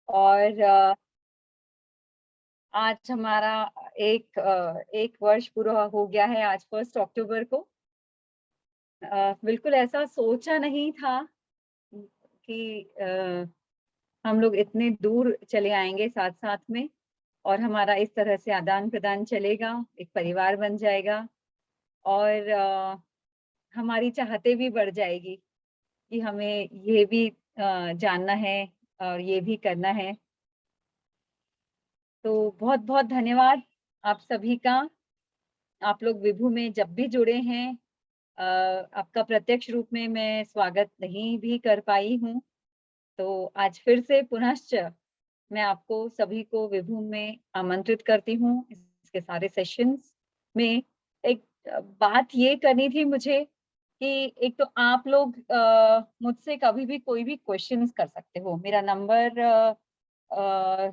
और आज हमारा एक वर्ष पूरा हो गया है आज 1 अक्टूबर को। बिल्कुल ऐसा सोचा नहीं था कि हम लोग इतने दूर चले आएँगे साथ-साथ में और हमारा इस तरह से आदान-प्रदान चलेगा, एक परिवार बन जाएगा और हमारी चाहतें भी बढ़ जाएगी कि हमें ये भी जानना है और ये भी करना है। तो बहुत-बहुत धन्यवाद आप सभी का। आप लोग विभू में जब भी जुड़े हैं, आपका प्रत्यक्ष रूप में मैं स्वागत नहीं भी कर पाई हूँ, तो आज फिर से पुनश्च मैं आपको सभी को विभू में आमंत्रित करती हूँ, इसके सारे सेशंस में। एक बात ये करनी थी मुझे कि एक तो आप लोग मुझसे कभी भी कोई भी क्वेश्चंस कर सकते हो। मेरा नंबर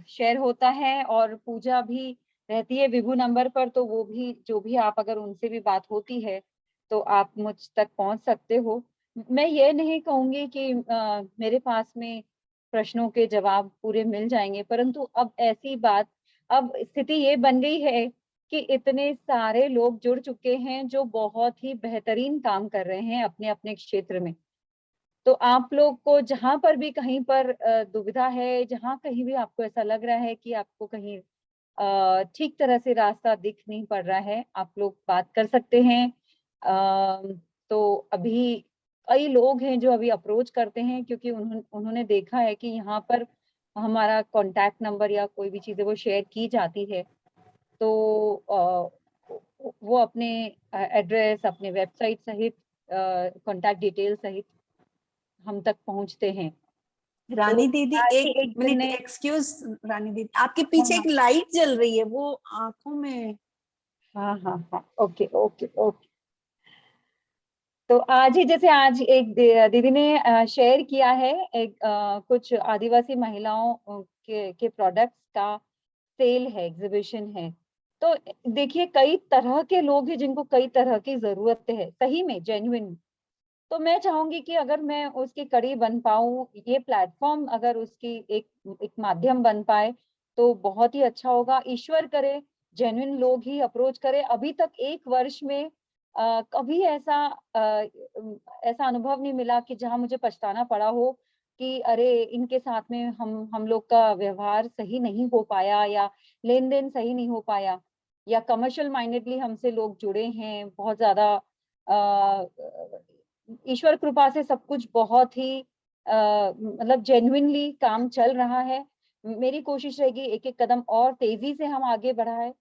शेयर होता है और पूजा भी रहती है विभू नंबर पर, तो वो भी जो भी आप अगर उनसे भी बात होती है, तो आप मुझ तक पहुँच सकते हो। मैं ये नहीं कहूँगी कि मेरे पास में प्रश्नों के जवाब पूरे मिल जाएँगे, परंतु अब स्थिति ये बन गई है कि इतने सारे लोग जुड़ चुके हैं, जो बहुत ही बेहतरीन काम कर रहे हैं अपने-अपने क्षेत्र में। तो आप लोग को जहाँ पर भी कहीं पर दुविधा है, जहाँ कहीं भी आपको ऐसा लग रहा है कि आपको कहीं ठीक तरह से रास्ता दिख नहीं पड़ रहा है, आप लोग बात कर सकते हैं। तो अभी कई लोग हैं जो अभी अप्रोच करते हैं क्योंकि उन्होंने देखा है कि यहाँ पर हमारा कॉन्टैक्ट नंबर या कोई भी चीज़ें वो शेयर की जाती है। तो वो अपने एड्रेस, अपने वेबसाइट सहित कॉन्टैक्ट डिटेल सहित हम तक पहुँचते हैं। तो रानी दीदी आज ही एक एक दिन मिनट, ने एक्सक्यूज। रानी दीदी आपके हाँ, पीछे हाँ। एक लाइट जल रही है, वो आंखों में। हाँ, हाँ, हाँ। Okay, okay, okay. तो आज ही जैसे आज एक दीदी ने शेयर किया है एक कुछ आदिवासी महिलाओं के प्रोडक्ट्स का सेल है, एग्जीबिशन है। तो देखिए कई तरह के लोग हैं जिनको कई तरह की ज़रूरत है, सही में जेन्युइन। तो मैं चाहूँगी कि अगर मैं उसकी कड़ी बन पाऊँ, ये प्लेटफ़ॉर्म अगर उसकी एक एक माध्यम बन पाए, तो बहुत ही अच्छा होगा। ईश्वर करे जेन्युइन लोग ही अप्रोच करें। अभी तक 1 वर्ष में कभी ऐसा अनुभव नहीं मिला कि जहाँ मुझे पछताना पड़ा हो कि अरे! इनके साथ में हम लोग का व्यवहार सही नहीं हो पाया या लेन-देन सही नहीं हो पाया या कमर्शियल माइंडेडली हमसे लोग जुड़े हैं, बहुत ज़्यादा ईश्वर कृपा से सब कुछ बहुत ही मतलब जेन्युइनली काम चल रहा है। मेरी कोशिश रहेगी एक-एक कदम और तेज़ी से हम आगे बढ़ाएँ,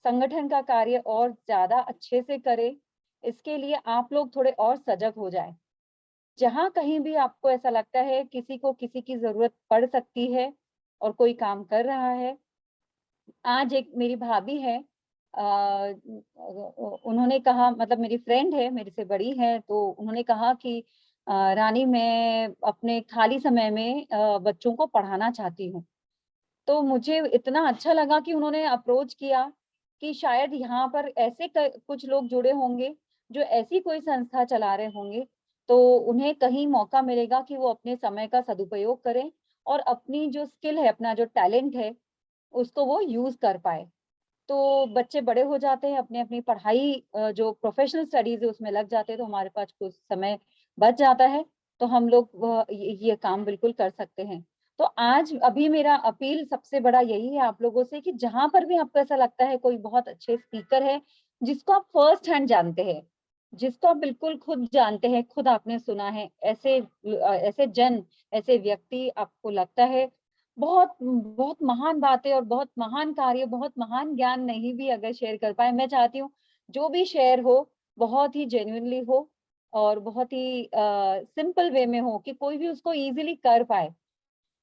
संगठन का कार्य और ज़्यादा अच्छे से करें। इसके लिए आप लोग थोड़े और सजग हो जाएँ। जहाँ कहीं भी आपको ऐसा लगता है किसी को किसी की ज़रूरत पड़ सकती है और कोई काम कर रहा है, आज एक मेरी भाभी है उन्होंने कहा मतलब मेरी फ्रेंड है, मेरे से बड़ी है, तो उन्होंने कहा कि रानी मैं अपने खाली समय में बच्चों को पढ़ाना चाहती हूँ। तो मुझे इतना अच्छा लगा कि उन्होंने अप्रोच किया कि शायद यहाँ पर ऐसे कुछ लोग जुड़े होंगे, जो ऐसी कोई संस्था चला रहे होंगे, तो उन्हें कहीं मौका मिलेगा कि वो अपने समय का सदुपयोग करें और अपनी जो स्किल है, अपना जो टैलेंट है, उसको वो यूज़ कर पाएँ। तो बच्चे बड़े हो जाते हैं, अपनी-अपनी पढ़ाई जो प्रोफ़ेशनल स्टडीज़ है उसमें लग जाते हैं, तो हमारे पास कुछ समय बच जाता है, तो हम लोग वह ये काम बिल्कुल कर सकते हैं। तो आज अभी मेरा अपील सबसे बड़ा यही है आप लोगों से कि जहाँ पर भी आपको ऐसा लगता है कोई बहुत अच्छे स्पीकर है, जिसको आप फ़र्स्ट हैंड जानते हैं, जिसको आप बिल्कुल खुद जानते हैं, खुद आपने सुना है, ऐसे व्यक्ति आपको लगता है बहुत बहुत महान बातें और बहुत महान कार्य, बहुत महान ज्ञान नहीं भी अगर शेयर कर पाएँ, मैं चाहती हूँ जो भी शेयर हो, बहुत ही जेन्युइनली हो और बहुत ही सिंपल वे में हो कि कोई भी उसको ईज़िली कर पाए।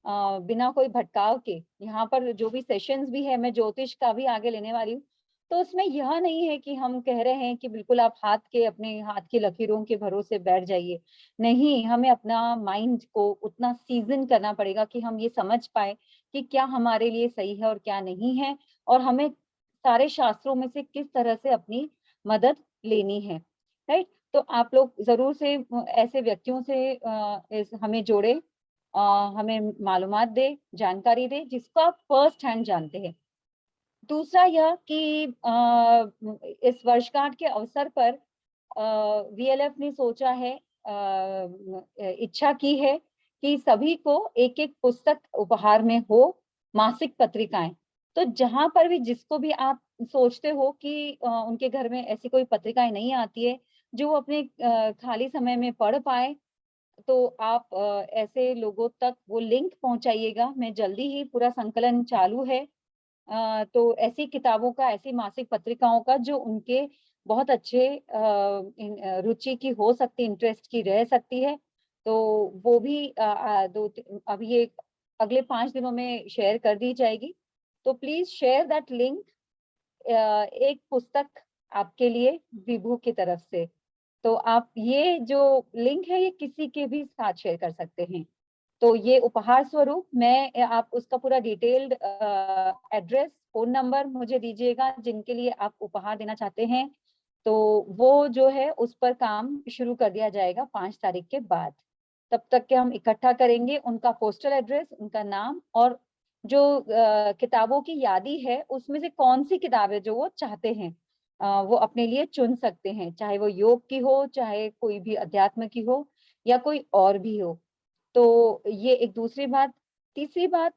बिना कोई भटकाव के। यहाँ पर जो भी सेशंस भी है, मैं ज्योतिष का भी आगे लेने वाली हूँ। तो उसमें यह नहीं है कि हम कह रहे हैं कि बिल्कुल आप अपने हाथ की लकीरों के भरोसे बैठ जाइए। नहीं, हमें अपना माइंड को उतना सीज़न करना पड़ेगा कि हम ये समझ पाएँ कि क्या हमारे लिए सही है और क्या नहीं है और हमें सारे शास्त्रों में से किस तरह से अपनी मदद लेनी है। राइट? तो आप लोग ज़रूर से ऐसे व्यक्तियों से हमें जोड़ें हमें मालूमात दे, जानकारी दे, जिसको आप फर्स्ट हैंड जानते हैं। दूसरा यह कि इस वर्षगांठ के अवसर पर वीएलएफ ने सोचा है, इच्छा की है कि सभी को एक-एक पुस्तक उपहार में हो, मासिक पत्रिकाएँ। तो जहाँ पर भी जिसको भी आप सोचते हो कि उनके घर में ऐसी कोई पत्रिकाएँ नहीं आती है, जो वो अपने खाली समय में पढ़ पाएँ, तो आप ऐसे लोगों तक वो लिंक पहुँचाइएगा। मैं जल्दी ही पूरा संकलन चालू है। तो ऐसी किताबों का, ऐसी मासिक पत्रिकाओं का जो उनके बहुत अच्छे रुचि की हो सकती, इंटरेस्ट की रह सकती है, तो वो भी 2 अब ये अगले 5 दिनों में शेयर कर दी जाएगी। तो प्लीज़ शेयर दैट लिंक। एक पुस्तक आपके लिए विभू की तरफ से। तो आप ये जो लिंक है, ये किसी के भी साथ शेयर कर सकते हैं। तो ये उपहार स्वरूप मैं आप उसका पूरा डिटेल्ड एड्रेस, फ़ोन नंबर मुझे दीजिएगा जिनके लिए आप उपहार देना चाहते हैं। तो वो जो है उस पर काम शुरू कर दिया जाएगा 5 तारीख के बाद। तब तक के हम इकट्ठा करेंगे उनका पोस्टल एड्रेस, उनका नाम और जो किताबों की यादी है उसमें से कौन-सी किताब है जो वो चाहते हैं। वो अपने लिए चुन सकते हैं, चाहे वो योग की हो, चाहे कोई भी अध्यात्म की हो या कोई और भी हो। तो ये एक दूसरी बात। तीसरी बात,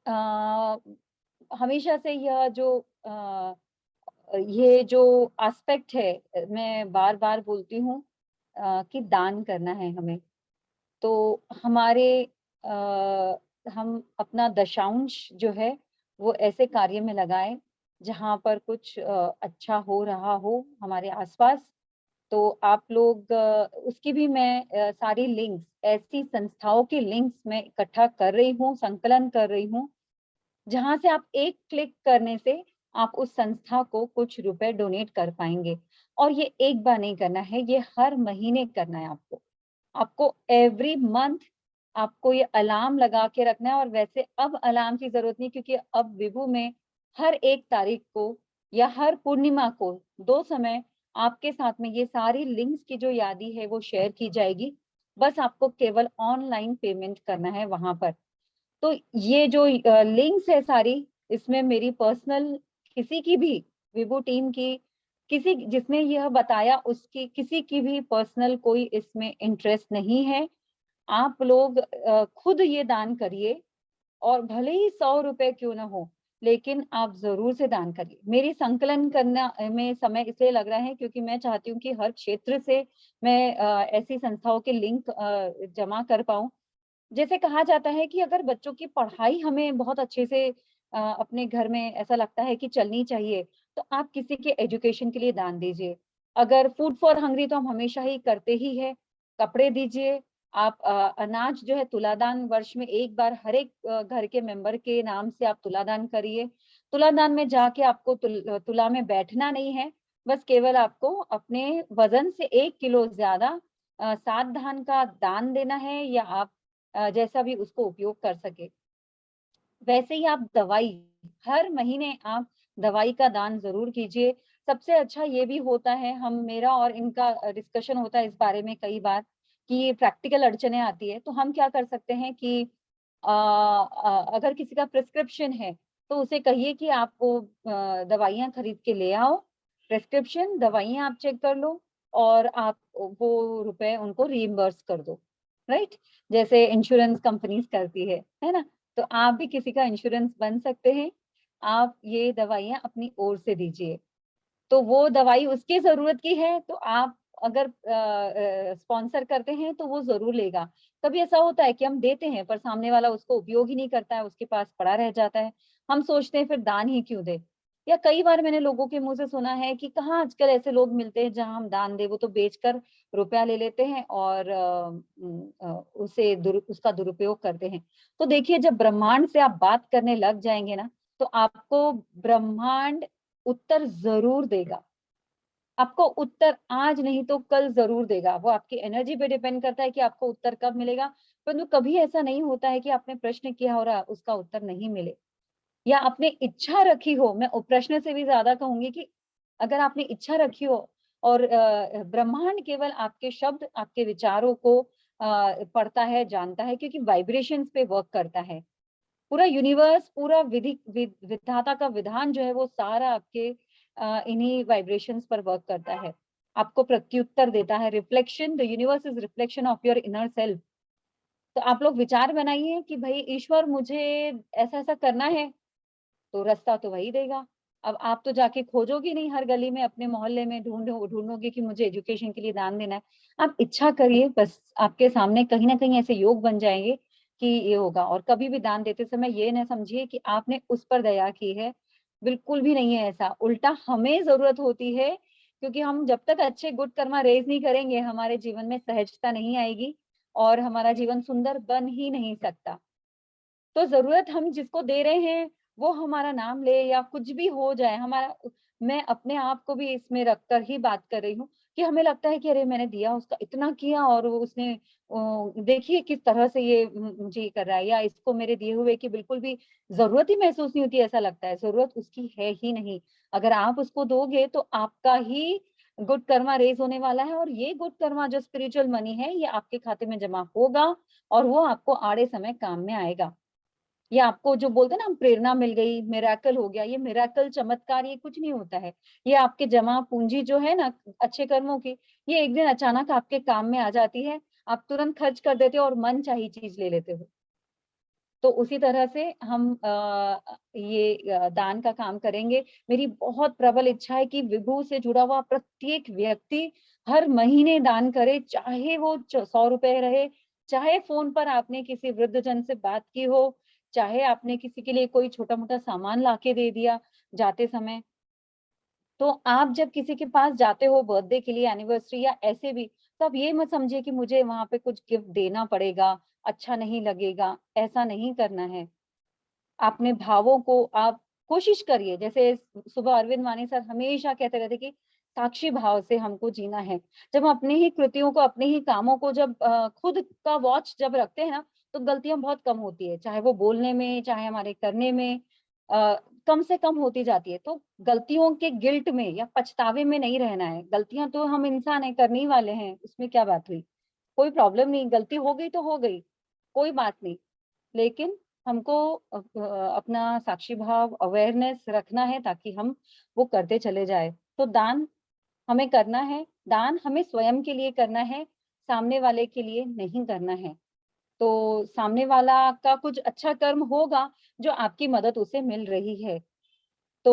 अ, हमेशा से यह जो ये जो एस्पेक्ट है, मैं बार-बार बोलती हूँ कि दान करना है हमें। तो हमारे हम अपना दशांश जो है वो ऐसे कार्य में लगाएँ जहाँ पर कुछ अच्छा हो रहा हो हमारे आस-पास। तो आप लोग उसकी भी मैं सारी लिंक्स, ऐसी संस्थाओं की लिंक्स मैं इकट्ठा कर रही हूँ, संकलन कर रही हूँ, जहाँ से आप एक क्लिक करने से आप उस संस्था को कुछ रुपए डोनेट कर पाएँगे। और ये एक बार नहीं करना है, ये हर महीने करना है आपको। आपको एवरी मंथ आपको ये अलार्म लगा के रखना है और वैसे अब अलार्म की ज़रूरत नहीं, क्योंकि अब विभु में हर 1 तारीख को या हर पूर्णिमा को 2 समय आपके साथ में ये सारी लिंक्स की जो यादी है वो शेयर की जाएगी। बस आपको केवल ऑनलाइन पेमेंट करना है वहाँ पर। तो ये जो लिंक्स है सारी, इसमें मेरी पर्सनल किसी की भी, विभू टीम की, किसी जिसने यह बताया उसकी किसी की भी पर्सनल कोई इसमें इंटरेस्ट नहीं है। आप लोग खुद ये दान करिए और भले ही 100 रुपए क्यों ना हो, लेकिन आप ज़रूर से दान करिए। मेरी संकलन करना में समय इसलिए लग रहा है क्योंकि मैं चाहती हूँ कि हर क्षेत्र से मैं ऐसी संस्थाओं के लिंक जमा कर पाऊँ। जैसे कहा जाता है कि अगर बच्चों की पढ़ाई हमें बहुत अच्छे से अपने घर में ऐसा लगता है कि चलनी चाहिए, तो आप किसी के एजुकेशन के लिए दान दीजिए। अगर फूड फॉर हंग्री तो हम हमेशा ही करते ही हैं, कपड़े दीजिए, आप अनाज जो है तुलादान वर्ष में 1 बार हर एक घर के मेंबर के नाम से आप तुलादान करिए। तुलादान में जाके आपको तुला में बैठना नहीं है, बस केवल आपको अपने वज़न से 1 किलो ज़्यादा सात धान का दान देना है, या आप जैसा भी उसको उपयोग कर सके। वैसे ही आप दवाई, हर महीने आप दवाई का दान ज़रूर कीजिए। सबसे अच्छा ये भी होता है, हम मेरा और इनका डिस्कशन होता है इस बारे में कई बार कि प्रैक्टिकल अड़चनें आती हैं, तो हम क्या कर सकते हैं कि अगर किसी का प्रिस्क्रिप्शन है, तो उसे कहिए कि आप वो दवाइयाँ खरीद के ले आओ, प्रिस्क्रिप्शन, दवाइयाँ आप चेक कर लो और आप वो रुपए उनको रिइम्बर्स कर दो, राइट? जैसे इंश्योरेंस कंपनीज़ करती है ना? तो आप भी किसी का इंश्योरेंस बन सकते हैं। आप ये दवाइयाँ अपनी ओर से दीजिए। तो वो दवाई उसकी ज़रूरत की है, तो आप अगर स्पॉन्सर करते हैं तो वो ज़रूर लेगा। कभी ऐसा होता है कि हम देते हैं पर सामने वाला उसको उपयोग ही नहीं करता है, उसके पास पड़ा रह जाता है। हम सोचते हैं फिर दान ही क्यों दें? या कई बार मैंने लोगों के मुँह से सुना है कि कहाँ आजकल ऐसे लोग मिलते हैं जहाँ हम दान दें, वो तो बेचकर रुपया ले लेते हैं और उसे उसका दुरुपयोग करते हैं। तो देखिए, जब ब्रह्मांड से आप बात करने लग जाएँगे ना, तो आपको ब्रह्मांड उत्तर ज़रूर देगा। आपको उत्तर आज नहीं तो कल ज़रूर देगा। वो आपकी एनर्जी पे डिपेंड करता है कि आपको उत्तर कब मिलेगा। परंतु कभी ऐसा नहीं होता है कि आपने प्रश्न किया और उसका उत्तर नहीं मिले, या आपने इच्छा रखी हो, मैं प्रश्न से भी ज़्यादा कहूँगी कि अगर आपने इच्छा रखी हो और ब्रह्मांड केवल आपके शब्द, आपके विचारों को पढ़ता है, जानता है, क्योंकि वाइब्रेशंस पे वर्क करता है। पूरा यूनिवर्स, पूरा विधाता का विधान जो है वो सारा आपके इन्हीं वाइब्रेशंस पर वर्क करता है। आपको प्रत्युत्तर देता है, reflection, the universe is reflection of your inner self. तो आप लोग विचार बनाइए कि भाई ईश्वर मुझे ऐसा-ऐसा करना है, तो रास्ता तो वही देगा। अब आप तो जाके खोजोगे नहीं हर गली में, अपने मोहल्ले में ढूँढोगे कि मुझे एजुकेशन के लिए दान देना है। आप इच्छा करिए, बस आपके सामने कहीं न कहीं ऐसे योग बन जाएँगे कि ये होगा। और कभी भी दान देते समय ये ना समझिए कि आपने उस पर दया की है, बिल्कुल भी नहीं है ऐसा। उल्टा हमें ज़रूरत होती है, क्योंकि हम जब तक अच्छे गुड कर्मा रेज़ नहीं करेंगे, हमारे जीवन में सहजता नहीं आएगी और हमारा जीवन सुंदर बन ही नहीं सकता। तो ज़रूरत हम जिसको दे रहे हैं, वो हमारा नाम ले या कुछ भी हो जाए, हमारा मैं अपने आप को भी इसमें रखकर ही बात कर रही हूँ कि हमें लगता है कि अरे मैंने दिया, उसका इतना किया और वो उसने देखिए किस तरह से ये मुझे ये कर रहा है, या इसको मेरे दिए हुए की बिल्कुल भी ज़रूरत ही महसूस नहीं होती, ऐसा लगता है। ज़रूरत उसकी है ही नहीं। अगर आप उसको दोगे तो आपका ही गुड कर्मा रेज़ होने वाला है, और ये गुड कर्मा जो स्पिरिचुअल मनी है, ये आपके खाते में जमा होगा और वो आपको आड़े समय काम में आएगा। ये आपको जो बोलते हैं ना हम, प्रेरणा मिल गई, मिरेकल हो गया, ये मिरेकल, चमत्कार, ये कुछ नहीं होता है। ये आपके जमा पूंजी जो है ना अच्छे कर्मों की, ये एक दिन अचानक आपके काम में आ जाती है। आप तुरंत खर्च कर देते हो और मन चाही चीज़ ले लेते हो। तो उसी तरह से हम ये दान का काम करेंगे। मेरी बहुत प्रबल इच्छा है कि विभू से जुड़ा हुआ प्रत्येक व्यक्ति हर महीने दान करे, चाहे वो 100 रुपए रहे, चाहे फ़ोन पर आपने किसी वृद्धजन से बात की हो, चाहे आपने किसी के लिए कोई छोटा-मोटा सामान लाके दे दिया जाते समय। तो आप जब किसी के पास जाते हो बर्थडे के लिए, एनिवर्सरी या ऐसे भी, तो आप ये मत समझिए कि मुझे वहाँ पे कुछ गिफ्ट देना पड़ेगा, अच्छा नहीं लगेगा, ऐसा नहीं करना है। अपने भावों को आप कोशिश करिए, जैसे सुबह अरविंद वानी सर हमेशा कहते रहते कि साक्षी भाव से हमको जीना है। जब हम अपनी ही कृतियों को, अपने ही कामों को जब खुद का वॉच जब रखते हैं ना, तो गलतियाँ बहुत कम होती है, चाहे वो बोलने में, चाहे हमारे करने में अ, कम से कम होती जाती है। तो गलतियों के गिल्ट में या पछतावे में नहीं रहना है। गलतियाँ तो हम इंसान हैं, करने ही वाले हैं, उसमें क्या बात हुई? कोई प्रॉब्लम नहीं, गलती हो गई तो हो गई, कोई बात नहीं। लेकिन हमको अपना साक्षी भाव, अवेयरनेस रखना है ताकि हम वो करते चले जाएँ। तो दान हमें करना है, दान हमें स्वयं के लिए करना है, सामने वाले के लिए नहीं करना है। तो सामने वाला का कुछ अच्छा कर्म होगा जो आपकी मदद उसे मिल रही है। तो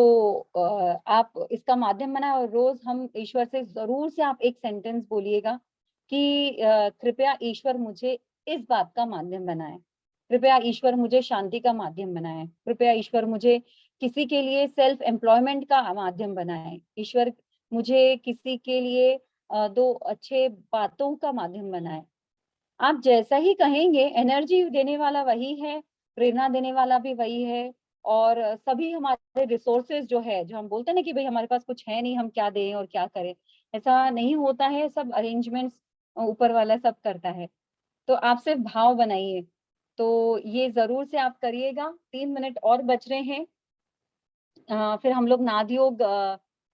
आप इसका माध्यम बनाएँ और रोज़ हम ईश्वर से ज़रूर से आप एक सेंटेंस बोलिएगा कि कृपया ईश्वर मुझे इस बात का माध्यम बनाएँ। कृपया ईश्वर मुझे शांति का माध्यम बनाएँ। कृपया ईश्वर मुझे किसी के लिए सेल्फ एम्प्लॉयमेंट का माध्यम बनाएँ। ईश्वर मुझे किसी के लिए 2 अच्छे बातों का माध्यम बनाएँ। आप जैसा ही कहेंगे, एनर्जी देने वाला वही है, प्रेरणा देने वाला भी वही है, और सभी हमारे रिसोर्सेज़ जो है, जो हम बोलते हैं ना कि भई हमारे पास कुछ है नहीं, हम क्या दें और क्या करें? ऐसा नहीं होता है, सब अरेंजमेंट्स ऊपर वाला सब करता है। तो आप सिर्फ भाव बनाइए। तो ये ज़रूर से आप करिएगा। 3 मिनट और बच रहे हैं। फिर हम लोग नाद योग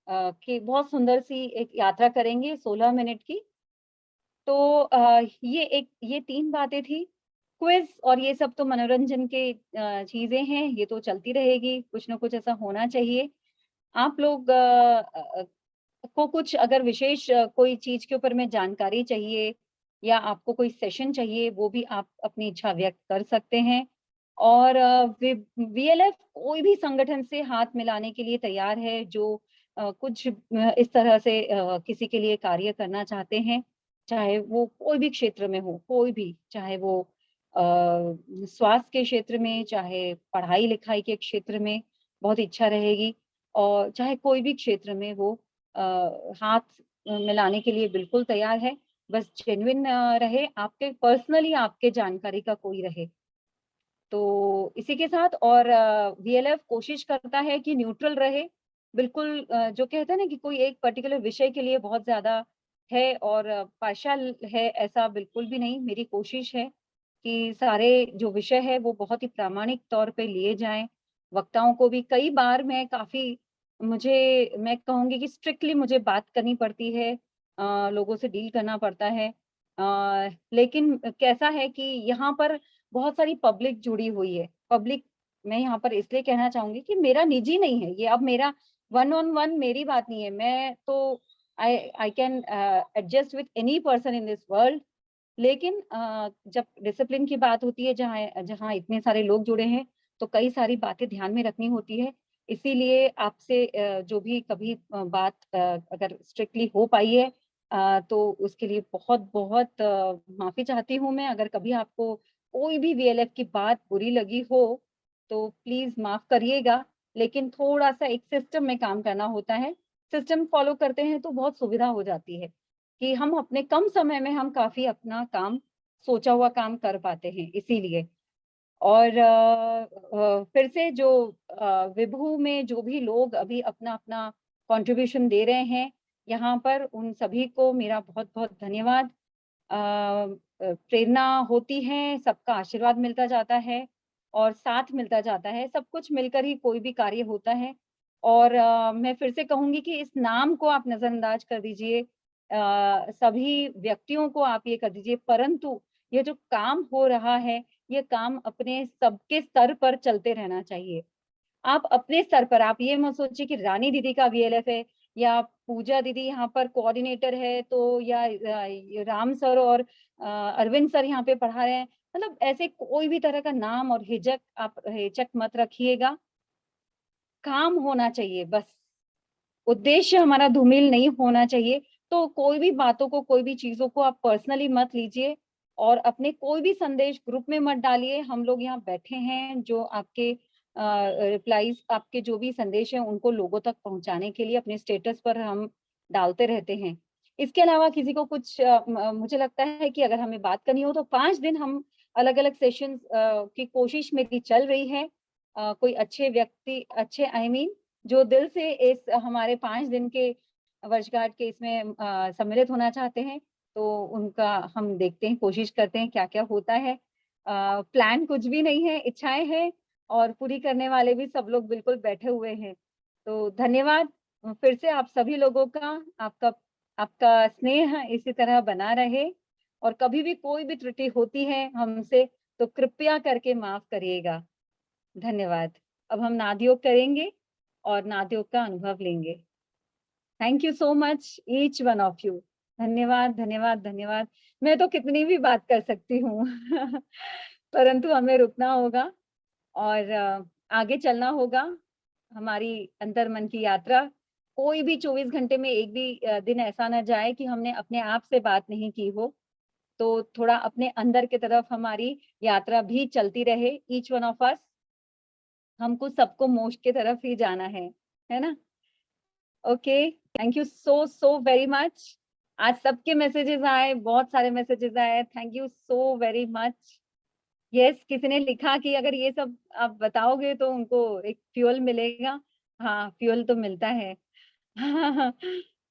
की बहुत सुंदर सी एक यात्रा करेंगे 16 मिनट की। तो ये 3 बातें थी। क्विज़ और ये सब तो मनोरंजन के चीज़ें हैं, ये तो चलती रहेगी, कुछ न कुछ ऐसा होना चाहिए। आप लोग को कुछ अगर विशेष कोई चीज़ के ऊपर में जानकारी चाहिए या आपको कोई सेशन चाहिए, वो भी आप अपनी इच्छा व्यक्त कर सकते हैं। और वीएलएफ कोई भी संगठन से हाथ मिलाने के लिए तैयार है जो कुछ इस तरह से किसी के लिए कार्य करना चाहते हैं, चाहे वो कोई भी क्षेत्र में हो, कोई भी, चाहे वो स्वास्थ्य के क्षेत्र में, चाहे पढ़ाई-लिखाई के क्षेत्र में बहुत इच्छा रहेगी, और चाहे कोई भी क्षेत्र में वो अ, हाथ मिलाने के लिए बिल्कुल तैयार है। बस जेन्युइन रहे, आपके पर्सनली आपके जानकारी का कोई रहे। तो इसी के साथ, और वीएलएफ कोशिश करता है कि न्यूट्रल रहे। बिल्कुल जो कहते हैं ना कि कोई एक पर्टिकुलर विषय के लिए बहुत ज़्यादा है और पार्शियल है, ऐसा बिल्कुल भी नहीं। मेरी कोशिश है कि सारे जो विषय है वो बहुत ही प्रामाणिक तौर पे लिए जाएँ। वक्ताओं को भी कई बार मैं कहूँगी कि स्ट्रिक्टली मुझे बात करनी पड़ती है, लोगों से डील करना पड़ता है। लेकिन कैसा है कि यहाँ पर बहुत सारी पब्लिक जुड़ी हुई है। पब्लिक मैं यहाँ पर इसलिए कहना चाहूँगी कि मेरा निजी नहीं है, ये अब मेरा वन ऑन वन मेरी बात नहीं है। मैं तो I can adjust with any person in this world. लेकिन जब डिसिप्लिन की बात होती है, जहाँ जहाँ इतने सारे लोग जुड़े हैं, तो कई सारी बातें ध्यान में रखनी होती है। इसीलिए आपसे जो भी कभी बात अगर स्ट्रिक्टली हो पाई है, तो उसके लिए बहुत-बहुत माफ़ी चाहती हूँ मैं। अगर कभी आपको कोई भी वीएलएफ की बात बुरी लगी हो, तो प्लीज़ माफ़ करिएगा। लेकिन थोड़ा-सा एक सिस्टम में काम करना होता है। सिस्टम फ़ॉलो करते हैं तो बहुत सुविधा हो जाती है। कि हम अपने कम समय में हम काफ़ी अपना काम, सोचा हुआ काम कर पाते हैं, इसीलिए। और फिर से जो विभू में जो भी लोग अभी अपना-अपना कंट्रीब्यूशन दे रहे हैं, यहाँ पर उन सभी को मेरा बहुत-बहुत धन्यवाद। प्रेरणा होती है, सबका आशीर्वाद मिलता जाता है और साथ मिलता जाता है, सब कुछ मिलकर ही कोई भी कार्य होता है। और मैं फिर से कहूँगी कि इस नाम को आप नज़रअंदाज कर दीजिए, सभी व्यक्तियों को आप ये कर दीजिए, परंतु ये जो काम हो रहा है, ये काम अपने सबके स्तर पर चलते रहना चाहिए। आप अपने स्तर पर आप ये मत सोचिए कि रानी दीदी का वीएलएफ है या पूजा दीदी यहाँ पर कोऑर्डिनेटर है, तो या ये राम सर और अरविंद सर यहाँ पे पढ़ा रहे हैं। मतलब ऐसे कोई भी तरह का नाम और हिचक आप हिचक मत रखिएगा। काम होना चाहिए बस। उद्देश्य हमारा धूमिल नहीं होना चाहिए। तो कोई भी बातों को, कोई भी चीज़ों को आप पर्सनली मत लीजिए और अपने कोई भी संदेश ग्रुप में मत डालिए। हम लोग यहाँ बैठे हैं जो आपके रिप्लाईज़, आपके जो भी संदेश हैं उनको लोगों तक पहुँचाने के लिए अपने स्टेटस पर हम डालते रहते हैं। इसके अलावा किसी को कुछ मुझे लगता है कि अगर हमें बात करनी हो तो 5 दिन हम अलग-अलग सेशंस की कोशिश मेरी चल रही है। कोई अच्छे व्यक्ति, अच्छे आई मीन जो दिल से इस हमारे 5 दिन के वर्षगांठ के इसमें सम्मिलित होना चाहते हैं, तो उनका हम देखते हैं, कोशिश करते हैं क्या-क्या होता है। प्लान कुछ भी नहीं है, इच्छाएँ हैं और पूरी करने वाले भी सब लोग बिल्कुल बैठे हुए हैं। तो धन्यवाद फिर से आप सभी लोगों का, आपका आपका स्नेह इसी तरह बना रहे और कभी भी कोई भी त्रुटि होती है हमसे, तो कृपया करके माफ़ करिएगा। धन्यवाद। अब हम नादयोग करेंगे और नादयोग का अनुभव लेंगे। Thank you so much each one of you. धन्यवाद, धन्यवाद, धन्यवाद। मैं तो कितनी भी बात कर सकती हूँ, परंतु हमें रुकना होगा और आगे चलना होगा, हमारी अंतर्मन की यात्रा। कोई भी 24 घंटे में एक भी दिन ऐसा ना जाए कि हमने अपने आप से बात नहीं की हो। तो थोड़ा अपने अंदर की तरफ हमारी यात्रा भी चलती रहे, ईच वन ऑफ अस। हमको सबको मोक्ष की तरफ ही जाना है ना? Okay, thank you so very much. आज सबके मैसेजेस आए, बहुत सारे मैसेजेस आए, thank you so very much. Yes, किसी ने लिखा कि अगर ये सब आप बताओगे तो उनको एक फ्यूल मिलेगा। हाँ, फ्यूल तो मिलता है।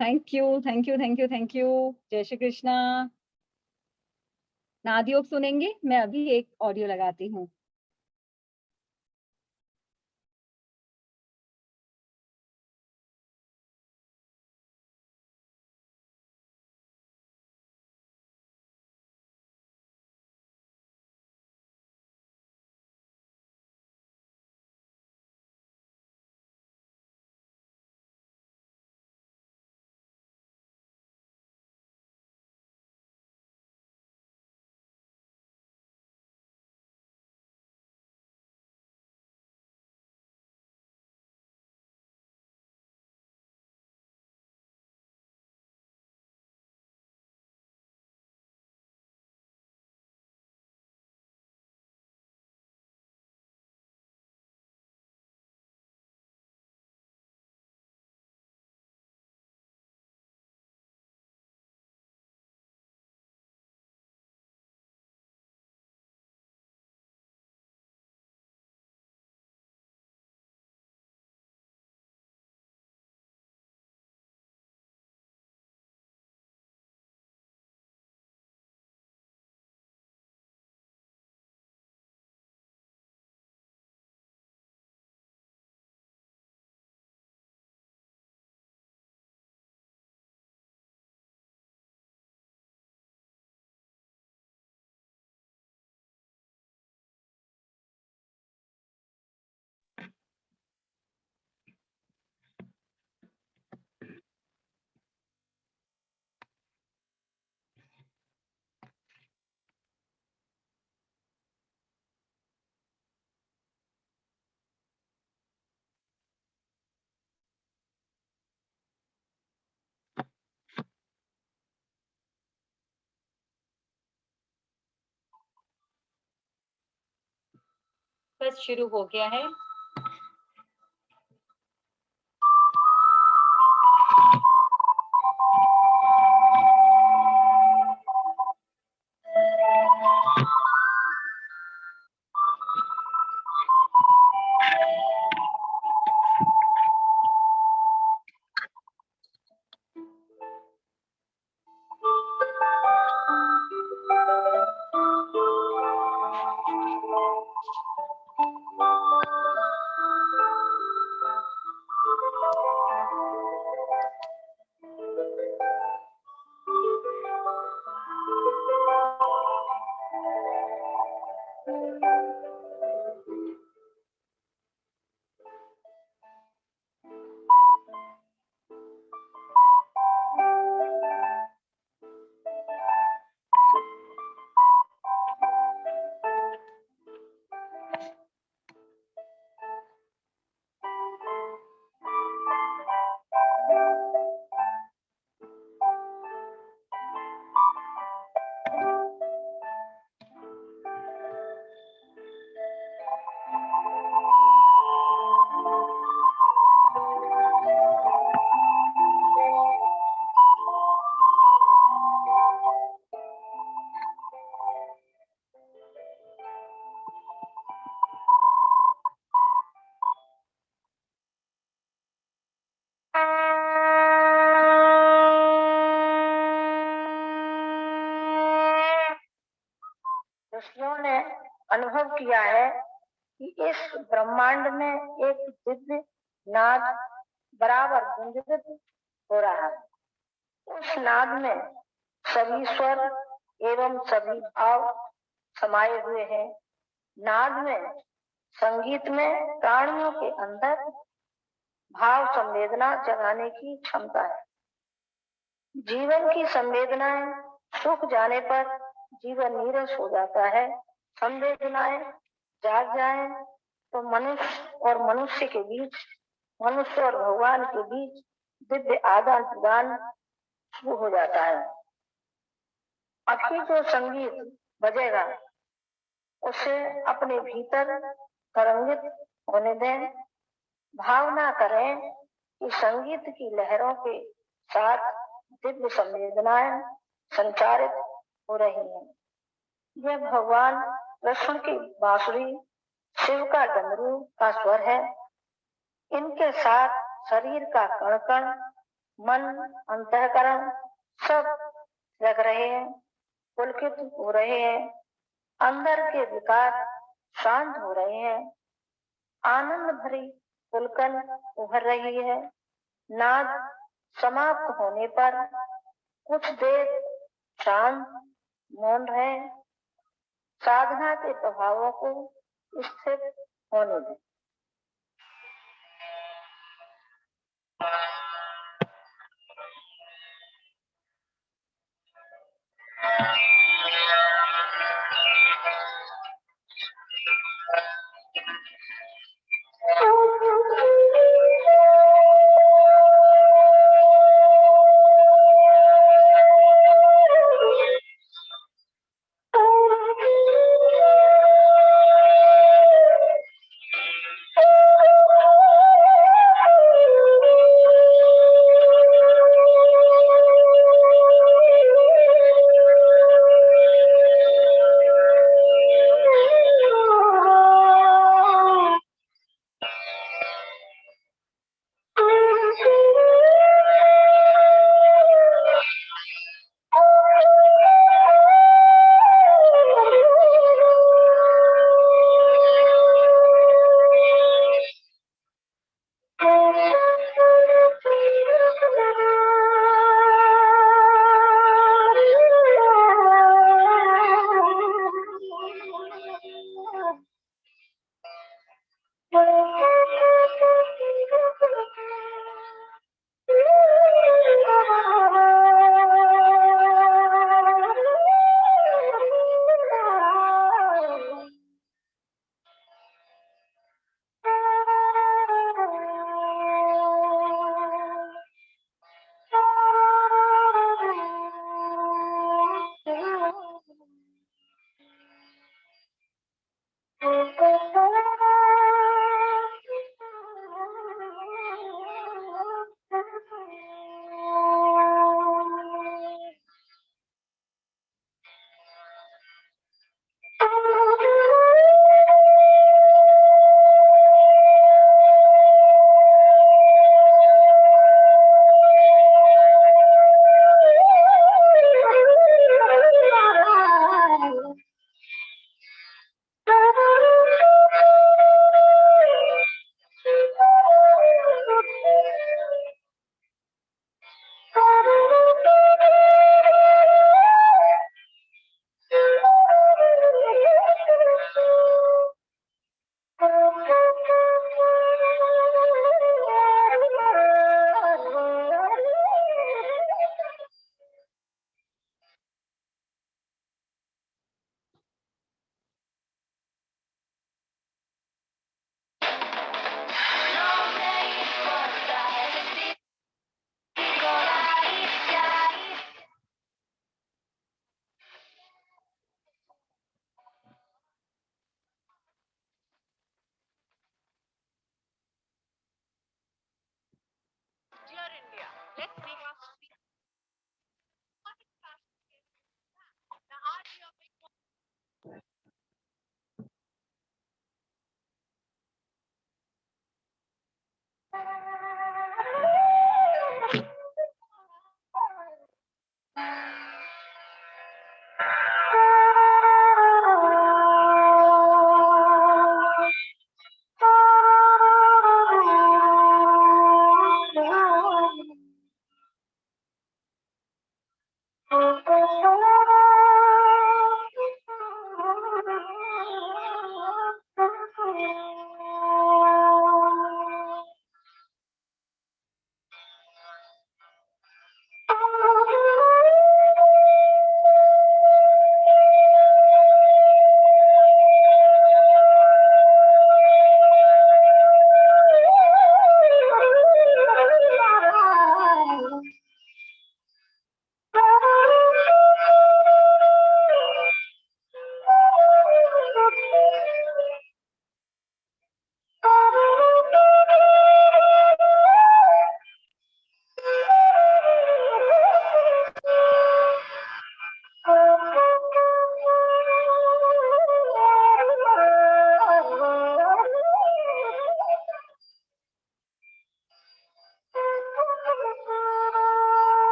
Thank you, thank you, thank you, thank you. जय श्री कृष्णा। नादयोग सुनेंगे? मैं अभी एक ऑडियो लगाती हूँ। बस शुरू हो गया है। ऋषियों ने अनुभव किया है कि इस ब्रह्मांड में एक दिव्य नाद बराबर गुंजित हो रहा है। उस नाद में सभी स्वर एवं सभी भाव समाये हुए हैं। नाद में, संगीत में प्राणियों के अंदर भाव संवेदना जगाने की क्षमता है। जीवन की संवेदनाएं सूख जाने पर जीवन नीरस हो जाता है। संवेदनाएं जाग जाए तो मनुष्य और मनुष्य के बीच, मनुष्य और भगवान के बीच दिव्य आदान प्रदान शुरू हो जाता है। अभी जो संगीत बजेगा उसे अपने भीतर तरंगित होने दें। भावना करें कि संगीत की लहरों के साथ दिव्य संवेदनाएं संचारित हो रही हैं। यह भगवान कृष्ण की बांसुरी, शिव का डमरू का स्वर है। इनके साथ शरीर का कण कण, मन, अंतःकरण सब लग रहे हैं, पुलकित हो रहे हैं। अंदर के विकार शांत हो रहे हैं। आनंद भरी पुलकन उभर रही है। नाद समाप्त होने पर कुछ देर शांत मौन रहे। साधना के प्रभावों को स्थिर होने दें।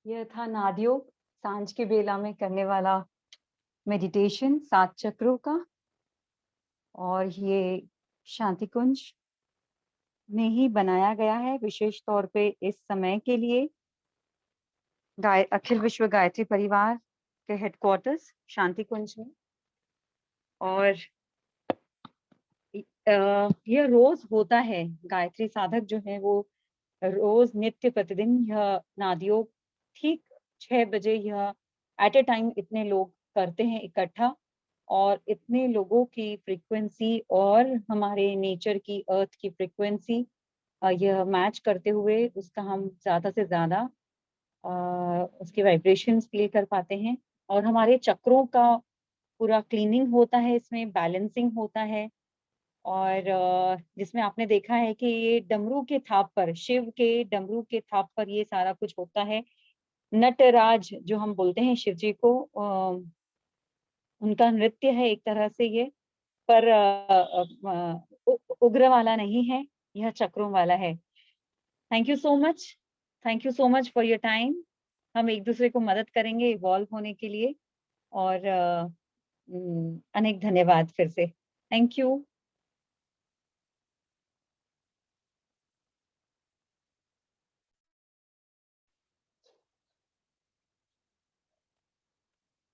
यह था नादयोग, सांझ के बेला में करने वाला मेडिटेशन 7 चक्रों का। और ये शांति कुंज में ही बनाया गया है विशेष तौर पे इस समय के लिए। अखिल विश्व गायत्री परिवार के हेडक्वार्टर्स शांति कुंज में। और यह रोज होता है, गायत्री साधक जो है वो रोज नित्य प्रतिदिन यह नादयोग ठीक 6 बजे यह एट ए टाइम इतने लोग करते हैं इकट्ठा। और इतने लोगों की फ्रीक्वेंसी और हमारे नेचर की, अर्थ की फ्रीक्वेंसी यह मैच करते हुए उसका हम ज़्यादा से ज़्यादा उसके वाइब्रेशंस फील कर पाते हैं। और हमारे चक्रों का पूरा क्लीनिंग होता है, इसमें बैलेंसिंग होता है और जिसमें आपने देखा है कि ये डमरू के थाप पर, शिव के डमरू के थाप पर ये सारा कुछ होता है। नटराज जो हम बोलते हैं शिव जी को, उनका नृत्य है एक तरह से ये, पर उग्र वाला नहीं है, यह चक्रों वाला है। Thank you so much, thank you so much for your time. हम एक दूसरे को मदद करेंगे इवॉल्व होने के लिए और अनेक धन्यवाद फिर से। Thank you.